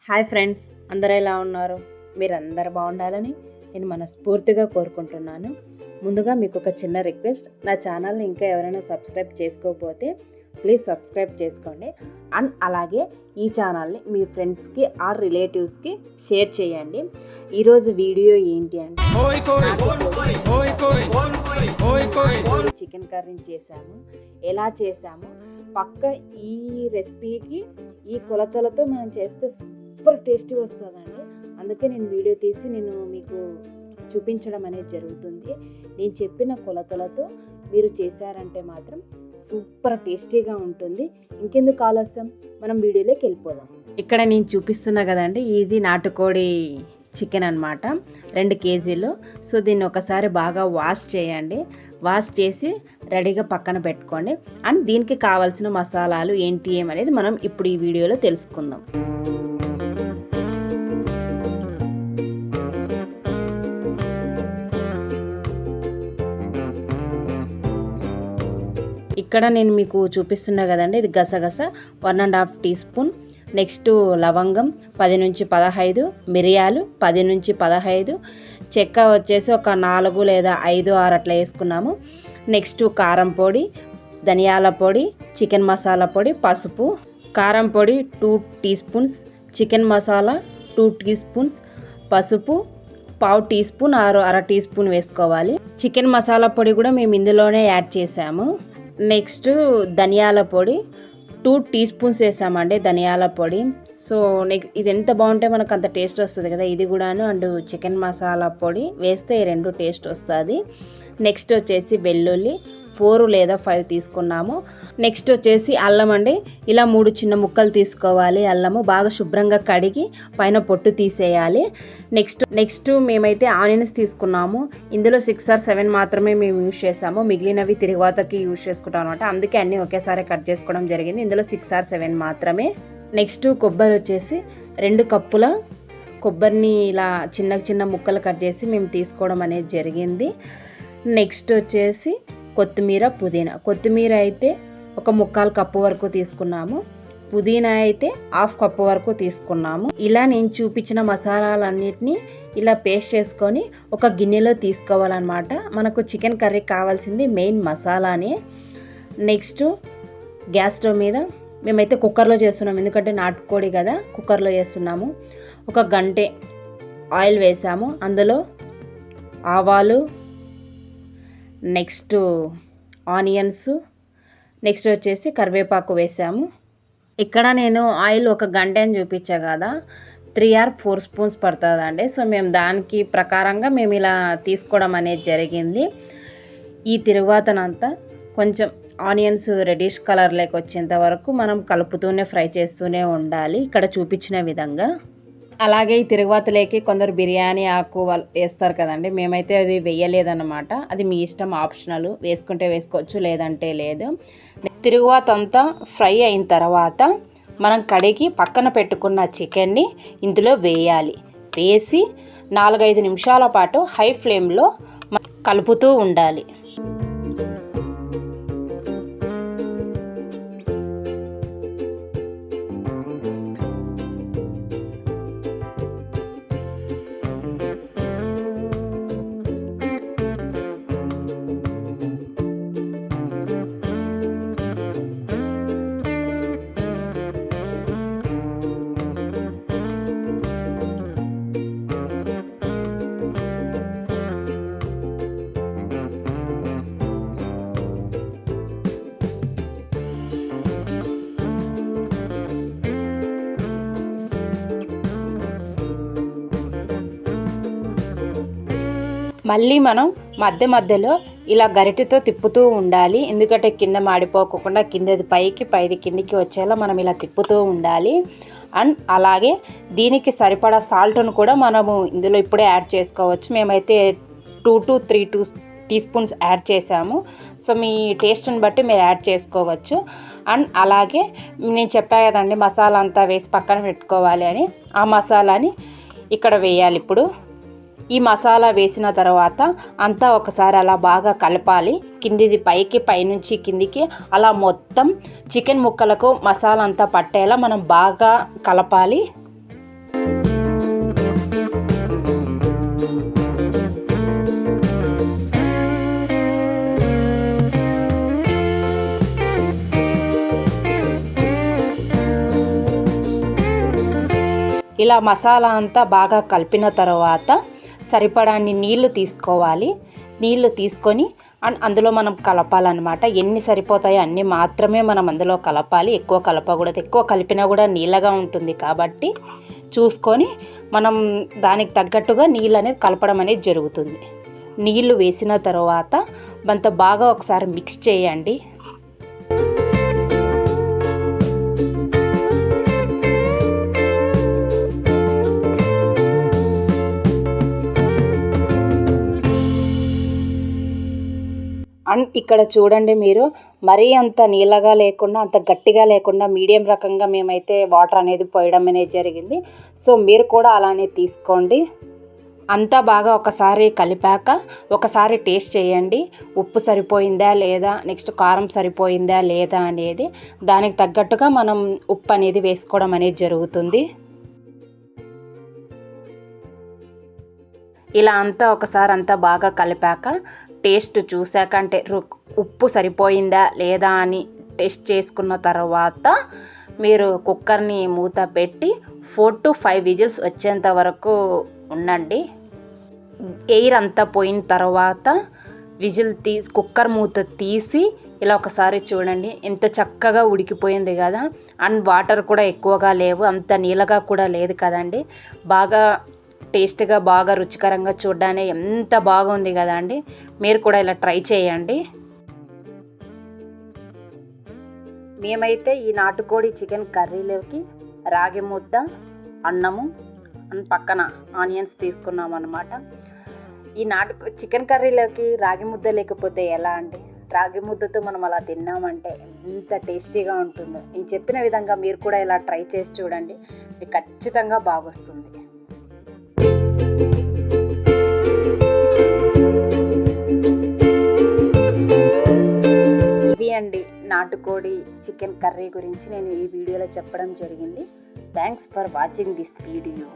Hi friends, అందరూ ఎలా ఉన్నారు? మీరందరూ బాగుండాలని నేను మనస్ఫూర్తిగా కోరుకుంటున్నాను. ముందుగా మీకు ఒక చిన్న రిక్వెస్ట్, నా ఛానల్ని ఇంకా ఎవరైనా సబ్స్క్రైబ్ చేసుకోకపోతే ప్లీజ్ సబ్స్క్రైబ్ చేసుకోండి. అండ్ అలాగే ఈ ఛానల్ని మీ ఫ్రెండ్స్కి ఆర్ రిలేటివ్స్కి షేర్ చేయండి. ఈరోజు వీడియో ఏంటి అంటే చికెన్ కర్రీ చేశాము. ఎలా చేశాము పక్క ఈ రెసిపీకి ఈ కొలతలతో మనం చేస్తే సూపర్ టేస్టీ వస్తుందండి. అందుకే నేను వీడియో తీసి నేను మీకు చూపించడం అనేది జరుగుతుంది. నేను చెప్పిన కొలతలతో మీరు చేశారంటే మాత్రం సూపర్ టేస్టీగా ఉంటుంది. ఇంకెందుకు ఆలస్యం, మనం వీడియోలోకి వెళ్ళిపోదాం. ఇక్కడ నేను చూపిస్తున్నా కదండి, ఇది నాటుకోడి చికెన్ అన్నమాట, 2 కేజీలు. సో దీన్ని ఒకసారి బాగా వాష్ చేయండి. వాష్ చేసి రెడీగా పక్కన పెట్టుకోండి. అండ్ దీనికి కావాల్సిన మసాలాలు ఏంటి అనేది మనం ఇప్పుడు ఈ వీడియోలో తెలుసుకుందాం. ఇక్కడ నేను మీకు చూపిస్తున్నా కదండి, ఇది గసగస 1.5 టీ స్పూన్. నెక్స్ట్ లవంగం 10 నుంచి 15, మిరియాలు 10 నుంచి 15, చెక్క వచ్చేసి ఒక 4 లేదా 5, 6 అట్లా వేసుకున్నాము. నెక్స్ట్ కారం పొడి, ధనియాల పొడి, చికెన్ మసాలా పొడి, పసుపు. కారం పొడి 2 teaspoons, chicken masala 2 teaspoons, పసుపు 1/2 టీ స్పూన్ ఆరు 1/2 టీ స్పూన్ వేసుకోవాలి. చికెన్ మసాలా పొడి కూడా మేము ఇందులోనే యాడ్ చేసాము. నెక్స్ట్ ధనియాల పొడి 2 టీ స్పూన్స్ వేసామండి, ధనియాల పొడి. సో ఇది ఎంత బాగుంటే మనకు అంత టేస్ట్ వస్తుంది కదా, ఇది కూడాను. అండ్ చికెన్ మసాలా పొడి వేస్తే ఈ 2 టేస్ట్ వస్తుంది. నెక్స్ట్ వచ్చేసి వెల్లుల్లి 4 లేదా 5 తీసుకున్నాము. నెక్స్ట్ వచ్చేసి అల్లం అండి, ఇలా 3 చిన్న ముక్కలు తీసుకోవాలి. అల్లము బాగా శుభ్రంగా కడిగి పైన పొట్టు తీసేయాలి. నెక్స్ట్ మేమైతే ఆనియన్స్ తీసుకున్నాము. ఇందులో 6 or 7 మాత్రమే మేము యూజ్ చేసాము, మిగిలినవి తిరుగువాతకి యూజ్ చేసుకుంటాం అనమాట. అందుకే అన్నీ ఒకేసారి కట్ చేసుకోవడం జరిగింది. ఇందులో 6 or 7 మాత్రమే. నెక్స్ట్ కొబ్బరి వచ్చేసి 2 కప్పుల కొబ్బరిని ఇలా చిన్న ముక్కలు కట్ చేసి మేము తీసుకోవడం అనేది జరిగింది. నెక్స్ట్ వచ్చేసి కొత్తిమీర, పుదీనా. కొత్తిమీర అయితే ఒక 1/4 కప్పు వరకు తీసుకున్నాము, పుదీనా అయితే 1/2 కప్పు వరకు తీసుకున్నాము. ఇలా నేను చూపించిన మసాలాలన్నిటినీ ఇలా పేస్ట్ చేసుకొని ఒక గిన్నెలో తీసుకోవాలన్నమాట. మనకు చికెన్ కర్రీ కావాల్సింది మెయిన్ మసాలానే. నెక్స్ట్ గ్యాస్ స్టవ్ మీద మేమైతే కుక్కర్లో చేస్తున్నాము, ఎందుకంటే నాటుకోడి కదా, కుక్కర్లో చేస్తున్నాము. ఒక గంటె ఆయిల్ వేసాము, అందులో ఆవాలు, నెక్స్ట్ ఆనియన్స్, నెక్స్ట్ వచ్చేసి కరివేపాకు వేసాము. ఇక్కడ నేను ఆయిల్ ఒక గంట అని చూపించా కదా, 3 or 4 స్పూన్స్ పడుతుందండి. సో మేము దానికి ప్రకారంగా మేము ఇలా తీసుకోవడం అనేది జరిగింది. ఈ తిరుగువాతనంతా కొంచెం ఆనియన్స్ రెడిష్ కలర్లోకి వచ్చేంత వరకు మనం కలుపుతూనే ఫ్రై చేస్తూనే ఉండాలి, ఇక్కడ చూపించిన విధంగా. అలాగే ఈ తిరుగువాతలోకి కొందరు బిర్యానీ ఆకు వేస్తారు కదండి, మేమైతే అది వేయలేదన్నమాట. అది మీ ఇష్టం, ఆప్షనల్, వేసుకుంటే వేసుకోవచ్చు లేదంటే లేదు. తిరుగువాత అంతా ఫ్రై అయిన తర్వాత మనం కడిగి పక్కన పెట్టుకున్న చికెన్ని ఇందులో వేయాలి. వేసి 4-5 నిమిషాల పాటు హై ఫ్లేమ్లో కలుపుతూ ఉండాలి. మళ్ళీ మనం మధ్యలో ఇలా గరిటెతో తిప్పుతూ ఉండాలి, ఎందుకంటే కింద మాడిపోకుండా కిందది పైకి పైది కిందికి వచ్చేలా మనం ఇలా తిప్పుతూ ఉండాలి. అండ్ అలాగే దీనికి సరిపడా సాల్ట్ను కూడా మనము ఇందులో ఇప్పుడే యాడ్ చేసుకోవచ్చు. మేమైతే 2 to 3 టీ స్పూన్స్ యాడ్ చేసాము. సో మీ టేస్ట్ని బట్టి మీరు యాడ్ చేసుకోవచ్చు. అండ్ అలాగే నేను చెప్పా కదండి, మసాలా అంతా వేసి పక్కన పెట్టుకోవాలి అని, ఆ మసాలాని ఇక్కడ వేయాలి. ఇప్పుడు ఈ మసాలా వేసిన తర్వాత అంతా ఒకసారి అలా బాగా కలపాలి, కిందిది పైకి పైనుంచి కిందికి అలా మొత్తం చికెన్ ముక్కలకు మసాలా అంతా పట్టేలా మనం బాగా కలపాలి. ఇలా మసాలా అంతా బాగా కలిపిన తర్వాత సరిపడాన్ని నీళ్లు తీసుకోవాలి. నీళ్లు తీసుకొని అందులో మనం కలపాలన్నమాట. ఎన్ని సరిపోతాయో అన్ని మాత్రమే మనం అందులో కలపాలి. ఎక్కువ కలపకూడదు. ఎక్కువ కలిపినా కూడా నీళ్ళగా ఉంటుంది కాబట్టి చూసుకొని మనం దానికి తగ్గట్టుగా నీళ్ళు అనేది కలపడం అనేది జరుగుతుంది. నీళ్లు వేసిన తర్వాత అంత బాగా ఒకసారి మిక్స్ చేయండి. అండ్ ఇక్కడ చూడండి, మీరు మరీ అంత నీళ్ళగా లేకుండా అంత గట్టిగా లేకుండా మీడియం రకంగా మేమైతే వాటర్ అనేది పోయడం అనేది జరిగింది. సో మీరు కూడా అలానే తీసుకోండి. అంతా బాగా ఒకసారి కలిపాక ఒకసారి టేస్ట్ చేయండి. ఉప్పు సరిపోయిందా లేదా, నెక్స్ట్ కారం సరిపోయిందా లేదా అనేది. దానికి తగ్గట్టుగా మనం ఉప్పు అనేది వేసుకోవడం అనేది జరుగుతుంది. ఇలా అంతా ఒకసారి అంతా బాగా కలిపాక టేస్ట్ చూశాక అంటే ఉప్పు సరిపోయిందా లేదా అని టెస్ట్ చేసుకున్న తర్వాత మీరు కుక్కర్ని మూత పెట్టి 4 to 5 విజిల్స్ వచ్చేంత వరకు ఉండండి. ఎయిర్ అంతా పోయిన తర్వాత కుక్కర్ మూత తీసి ఇలా ఒకసారి చూడండి. ఎంత చక్కగా ఉడికిపోయింది కదా. అండ్ వాటర్ కూడా ఎక్కువగా లేవు, అంత నీళ్ళగా కూడా లేదు కదండి. బాగా టేస్ట్గా బాగా రుచికరంగా చూడడానికి ఎంత బాగుంది కదా అండి. మీరు కూడా ఇలా ట్రై చేయండి. మేమైతే ఈ నాటుకోడి చికెన్ కర్రీలోకి రాగి ముద్ద, అన్నము అండ్ పక్కన ఆనియన్స్ తీసుకున్నాం అన్నమాట. ఈ చికెన్ కర్రీలోకి రాగి ముద్ద లేకపోతే ఎలా అండి. రాగి ముద్దతో మనం అలా తిన్నామంటే ఎంత టేస్టీగా ఉంటుందో. నేను చెప్పిన విధంగా మీరు కూడా ఇలా ట్రై చేసి చూడండి, మీకు ఖచ్చితంగా బాగొస్తుంది. ఇది అండి నాటుకోడి చికెన్ కర్రీ గురించి నేను ఈ వీడియోలో చెప్పడం జరిగింది. Thanks for watching this video.